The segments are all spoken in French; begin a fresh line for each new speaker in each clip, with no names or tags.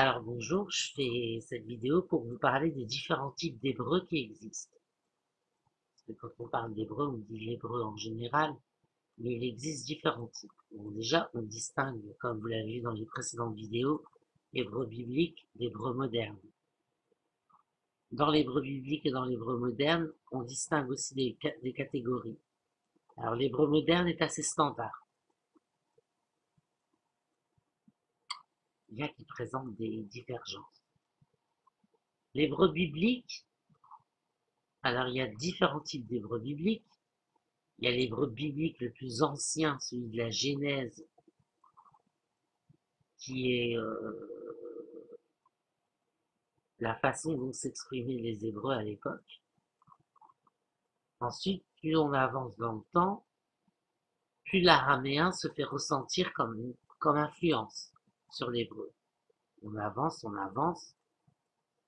Alors bonjour, je fais cette vidéo pour vous parler des différents types d'hébreu qui existent. Parce que quand on parle d'hébreu, on dit l'hébreu en général, mais il existe différents types. Bon, déjà, on distingue, comme vous l'avez vu dans les précédentes vidéos, l'hébreu biblique d'hébreu moderne. Dans l'hébreu biblique et dans l'hébreu moderne, on distingue aussi des catégories. Alors l'hébreu moderne est assez standard, bien qu'il présente des divergences. L'hébreu biblique, alors il y a différents types d'hébreu biblique. Il y a l'hébreu biblique le plus ancien, celui de la Genèse, qui est la façon dont s'exprimaient les Hébreux à l'époque. Ensuite, plus on avance dans le temps, plus l'araméen se fait ressentir comme influence sur l'hébreu. On avance, on avance.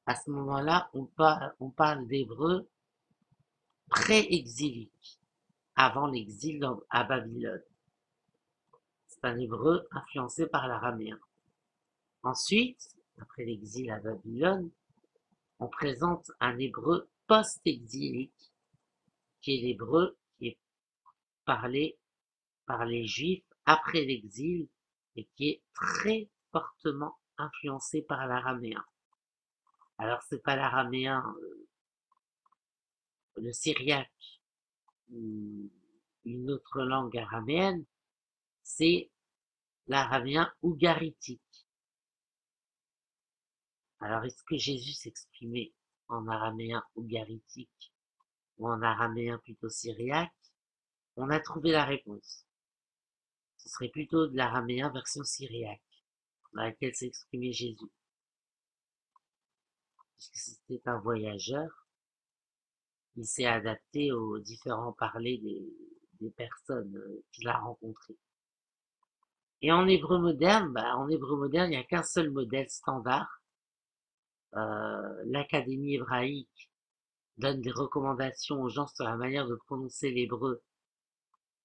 À ce moment-là, on parle d'hébreu pré-exilique, avant l'exil à Babylone. C'est un hébreu influencé par l'araméen. Ensuite, après l'exil à Babylone, on présente un hébreu post-exilique, qui est l'hébreu qui est parlé par les Juifs après l'exil et qui est très fortement influencé par l'araméen. Alors, c'est pas l'araméen, le syriaque ou une autre langue araméenne, c'est l'araméen ougaritique. Alors, est-ce que Jésus s'exprimait en araméen ougaritique ou en araméen plutôt syriaque? On a trouvé la réponse. Ce serait plutôt de l'araméen version syriaque, dans laquelle s'exprimait Jésus. Puisque c'était un voyageur, il s'est adapté aux différents parlers des personnes qu'il a rencontrées. Et en hébreu moderne, il n'y a qu'un seul modèle standard. L'Académie hébraïque donne des recommandations aux gens sur la manière de prononcer l'hébreu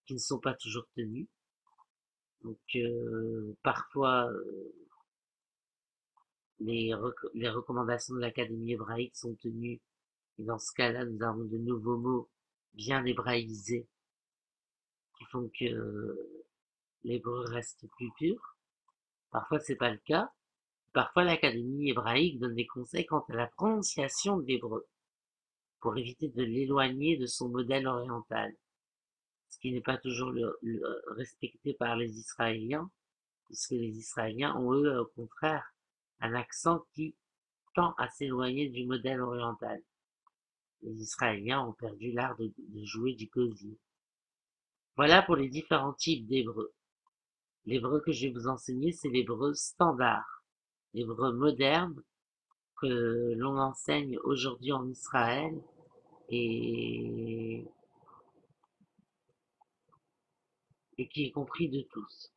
qui ne sont pas toujours tenues. Donc parfois les recommandations de l'Académie hébraïque sont tenues, et dans ce cas-là, nous avons de nouveaux mots bien hébraïsés qui font que l'hébreu reste plus pur. Parfois, c'est pas le cas. Parfois, l'Académie hébraïque donne des conseils quant à la prononciation de l'hébreu pour éviter de l'éloigner de son modèle oriental, ce qui n'est pas toujours respecté par les Israéliens, puisque les Israéliens ont, eux, au contraire, un accent qui tend à s'éloigner du modèle oriental. Les Israéliens ont perdu l'art de jouer du gosier. Voilà pour les différents types d'hébreu. L'hébreu que je vais vous enseigner, c'est l'hébreu standard, l'hébreu moderne que l'on enseigne aujourd'hui en Israël et qui est compris de tous.